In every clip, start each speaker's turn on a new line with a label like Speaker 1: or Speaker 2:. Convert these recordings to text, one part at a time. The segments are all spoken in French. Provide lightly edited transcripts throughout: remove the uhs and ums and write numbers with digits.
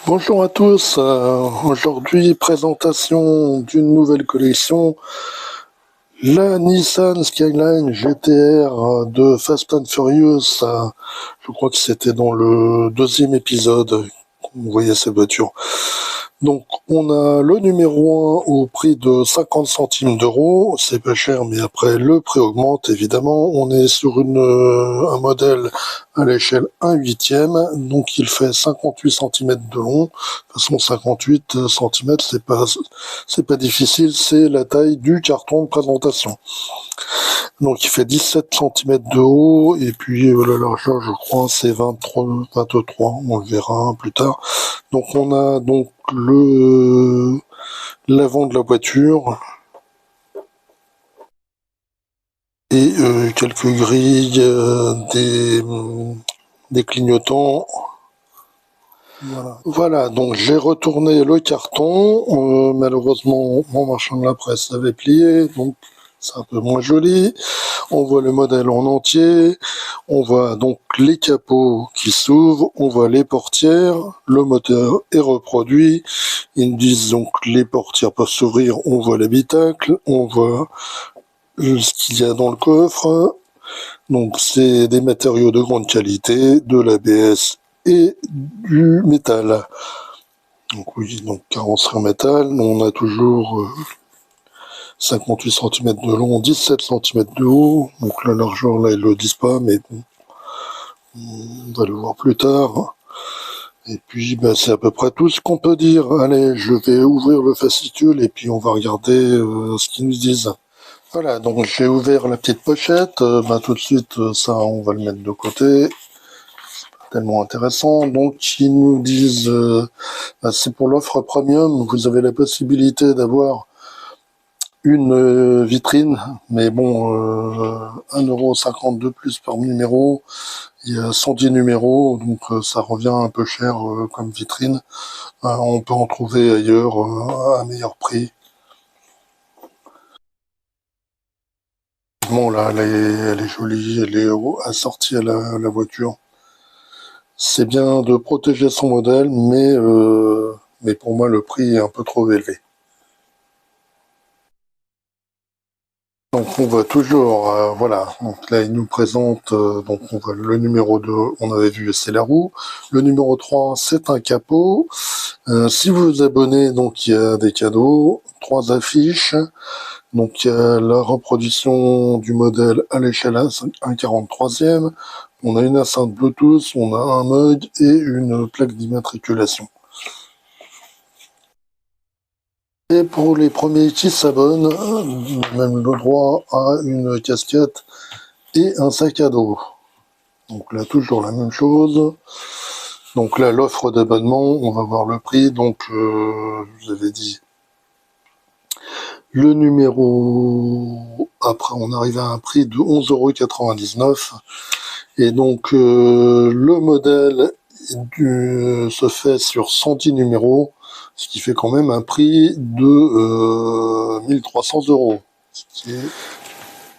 Speaker 1: Bonjour à tous, aujourd'hui présentation d'une nouvelle collection, la Nissan Skyline GTR de Fast and Furious. Je crois que c'était dans le deuxième épisode qu'on voyait cette voiture. Donc on a le numéro 1 au prix de 50 centimes d'euros, c'est pas cher, mais après le prix augmente évidemment. On est sur un modèle à l'échelle 1/8, donc il fait 58 cm de long. De toute façon 58 cm c'est pas difficile, c'est la taille du carton de présentation. Donc il fait 17 cm de haut, et puis la largeur je crois c'est 23, on le verra plus tard. Donc on a donc l'avant de la voiture et quelques grilles, des clignotants. Voilà, donc j'ai retourné le carton. Malheureusement, mon marchand de la presse avait plié, donc c'est un peu moins joli. On voit le modèle en entier. On voit donc les capots qui s'ouvrent. On voit les portières. Le moteur est reproduit. Ils disent donc les portières peuvent s'ouvrir. On voit l'habitacle. On voit ce qu'il y a dans le coffre. Donc c'est des matériaux de grande qualité, de l'ABS et du métal. Donc oui, donc carrosserie en métal. On a toujours 58 cm de long, 17 cm de haut. Donc la largeur là ils le disent pas, mais bon, on va le voir plus tard. Et puis c'est à peu près tout ce qu'on peut dire. Allez, je vais ouvrir le fascicule et puis on va regarder ce qu'ils nous disent. Voilà, donc j'ai ouvert la petite pochette. Tout de suite, ça on va le mettre de côté. Tellement intéressant. Donc ils nous disent c'est pour l'offre premium, vous avez la possibilité d'avoir une vitrine, mais bon, 1,50 € de plus par numéro. Il y a 110 numéros, donc ça revient un peu cher comme vitrine. On peut en trouver ailleurs à meilleur prix. Bon là, elle est jolie, elle est assortie à la voiture. C'est bien de protéger son modèle, mais pour moi le prix est un peu trop élevé. Donc on voit toujours, voilà, donc là il nous présente, donc on voit le numéro 2, on avait vu c'est la roue, le numéro 3 c'est un capot. Si vous vous abonnez, donc il y a des cadeaux, 3 affiches, donc il y a la reproduction du modèle à l'échelle 1/43e, on a une enceinte Bluetooth, on a un mug et une plaque d'immatriculation. Et pour les premiers qui s'abonnent, même le droit à une casquette et un sac à dos. Donc là, toujours la même chose. Donc là, l'offre d'abonnement, on va voir le prix. Donc, je vous avais dit le numéro. Après, on arrive à un prix de 11,99 €. Et donc, le modèle se fait sur 110 numéros, ce qui fait quand même un prix de 1300 €.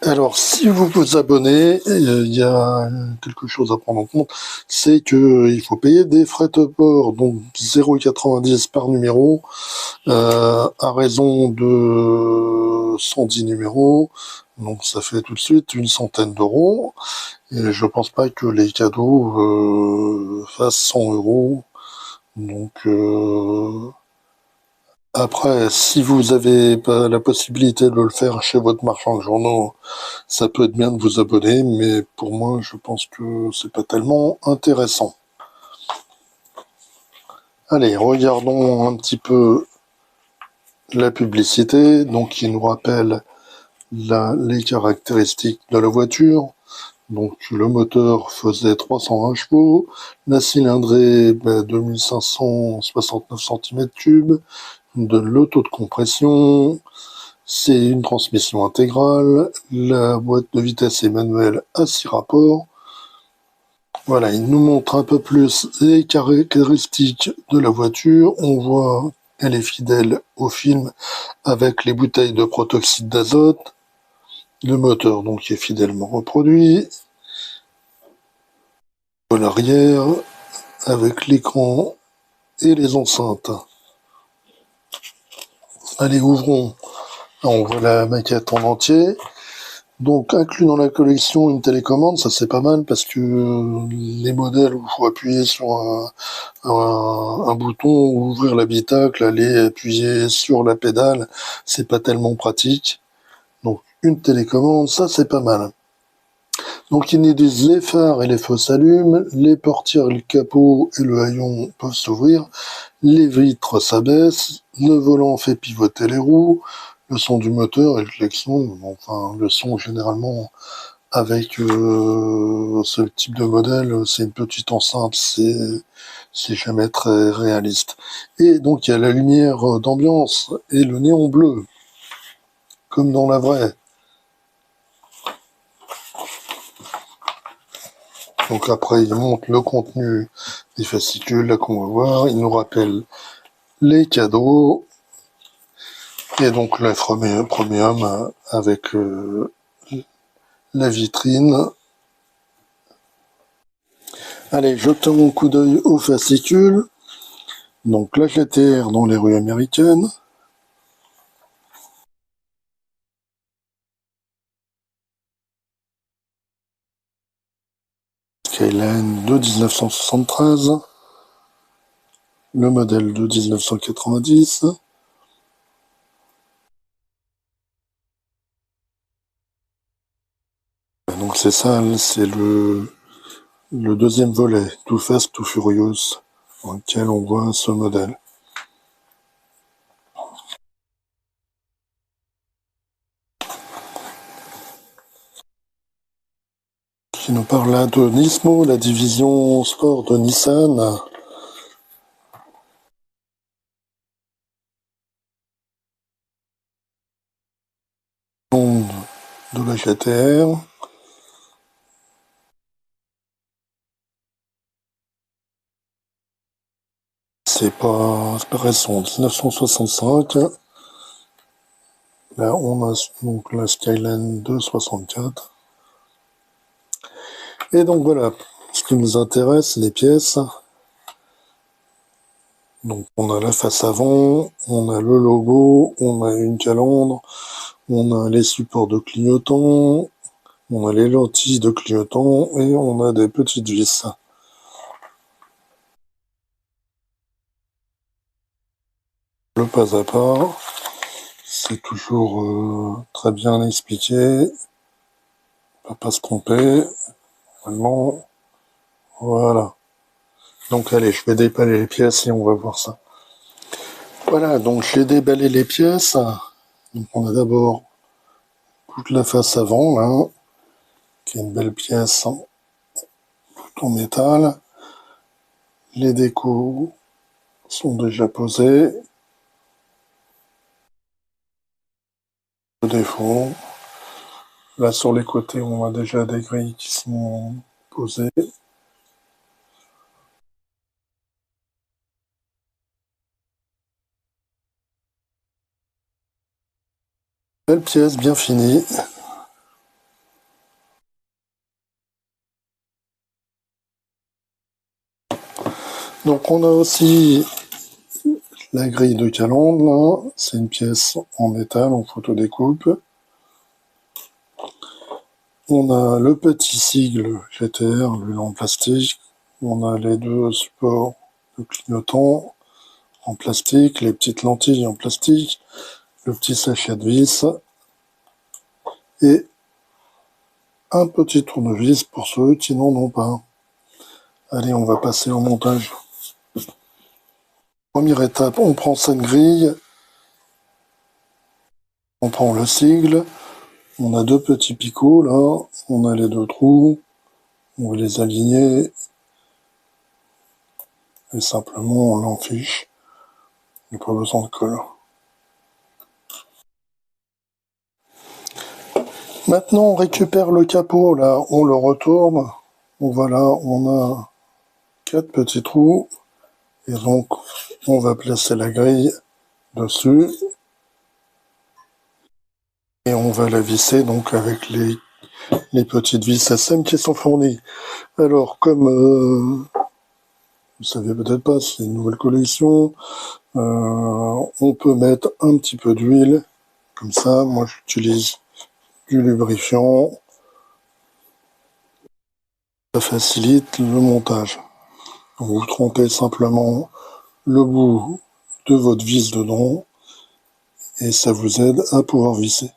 Speaker 1: Alors, si vous vous abonnez, il y a quelque chose à prendre en compte, c'est que il faut payer des frais de port, donc 0,90 € par numéro, à raison de 110 numéros, donc ça fait tout de suite une centaine d'euros, et je pense pas que les cadeaux fassent 100 €, donc après, si vous avez pas la possibilité de le faire chez votre marchand de journaux, ça peut être bien de vous abonner, mais pour moi, je pense que c'est pas tellement intéressant. Allez, regardons un petit peu la publicité. Donc, il nous rappelle les caractéristiques de la voiture. Donc, le moteur faisait 320 chevaux, la cylindrée 2569 cm3, de l'auto de compression. C'est une transmission intégrale, la boîte de vitesse est manuelle à 6 rapports. Voilà, il nous montre un peu plus les caractéristiques de la voiture. On voit qu'elle est fidèle au film avec les bouteilles de protoxyde d'azote. Le moteur donc est fidèlement reproduit. À l'arrière avec l'écran et les enceintes. Allez, ouvrons. On voit la maquette en entier. Donc, inclus dans la collection une télécommande, ça c'est pas mal parce que les modèles où il faut appuyer sur un bouton ou ouvrir l'habitacle, aller appuyer sur la pédale, c'est pas tellement pratique. Donc, une télécommande, ça c'est pas mal. Donc, ils nous disent les phares et les feux s'allument, les portières, le capot et le haillon peuvent s'ouvrir, les vitres s'abaissent, le volant fait pivoter les roues, le son du moteur et le klaxon, enfin le son généralement avec ce type de modèle, c'est une petite enceinte, c'est jamais très réaliste. Et donc il y a la lumière d'ambiance et le néon bleu, comme dans la vraie. Donc après il montre le contenu des fascicules là qu'on va voir, il nous rappelle les cadeaux et donc la premium avec la vitrine. Allez, jetons un coup d'œil aux fascicules. Donc la GTR dans les rues américaines. Skyline de 1973. Le modèle de 1990. Donc c'est ça, c'est le deuxième volet, Too Fast, Too Furious, dans lequel on voit ce modèle. Qui nous parle là de Nismo, la division sport de Nissan. De la GTR. C'est pas récent, 1965. Là, on a donc la Skyline de 64. Et donc voilà, ce qui nous intéresse, les pièces. Donc on a la face avant, on a le logo, on a une calandre, on a les supports de clignotants, on a les lentilles de clignotants et on a des petites vis. Le pas à pas, c'est toujours très bien expliqué, on ne peut pas se tromper, vraiment, voilà. Donc allez, je vais déballer les pièces et on va voir ça. Voilà, donc j'ai déballé les pièces. Donc on a d'abord toute la face avant, là, qui est une belle pièce en métal. Les décos sont déjà posés. Le défaut. Là, sur les côtés, on a déjà des grilles qui sont posées. Belle pièce, bien finie. Donc, on a aussi la grille de calandre, là. C'est une pièce en métal, en photodécoupe. On a le petit sigle GTR, lui en plastique. On a les deux supports de clignotants en plastique, les petites lentilles en plastique, le petit sachet de vis et un petit tournevis pour ceux qui n'en ont pas. Allez, on va passer au montage. Première étape, on prend cette grille, on prend le sigle, on a deux petits picots là, on a les deux trous, on va les aligner et simplement on l'enfiche. Il n'y a pas besoin de colle. Maintenant, on récupère le capot, là, on le retourne. Voilà, on a 4 petits trous. Et donc, on va placer la grille dessus. Et on va la visser donc avec les petites vis SM qui sont fournies. Alors, comme vous savez peut-être pas, c'est une nouvelle collection. On peut mettre un petit peu d'huile, comme ça. Moi, j'utilise du lubrifiant. Ça facilite le montage. Donc, vous trempez simplement le bout de votre vis dedans et ça vous aide à pouvoir visser.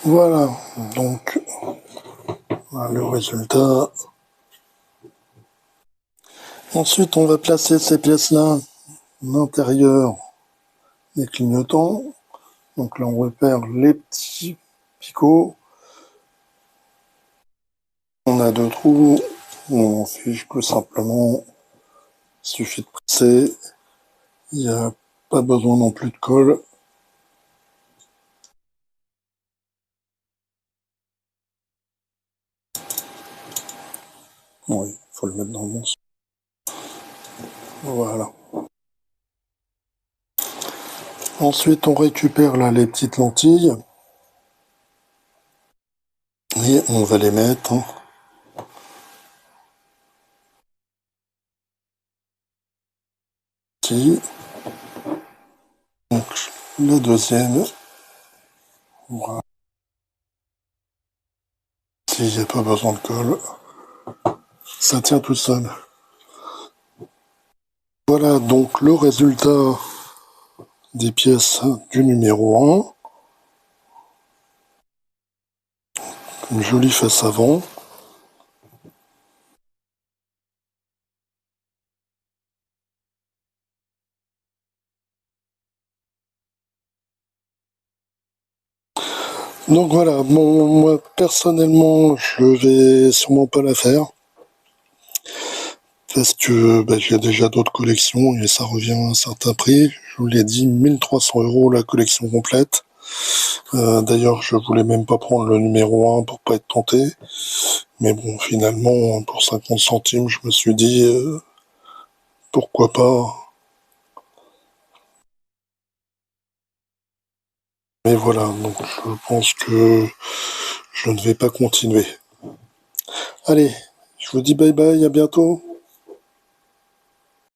Speaker 1: Voilà, donc le résultat. Ensuite, on va placer ces pièces-là à l'intérieur des clignotants. Donc là, on repère les petits picots. On a deux trous. On fiche tout simplement. Il suffit de presser. Il n'y a pas besoin non plus de colle. Oui, il faut le mettre dans le bon sens. Voilà. Ensuite, on récupère là les petites lentilles. Et on va les mettre. Ici. Donc, la deuxième. Voilà. S'il n'y a pas besoin de colle, ça tient tout seul. Voilà donc le résultat des pièces du numéro 1. Une jolie face avant. Donc voilà, bon, moi personnellement, je vais sûrement pas la faire. Parce que j'ai déjà d'autres collections et ça revient à un certain prix. Je vous l'ai dit, 1300 € la collection complète. D'ailleurs, je voulais même pas prendre le numéro 1 pour pas être tenté. Mais bon, finalement, pour 50 centimes, je me suis dit, pourquoi pas. Mais voilà, donc je pense que je ne vais pas continuer. Allez, je vous dis bye bye, à bientôt.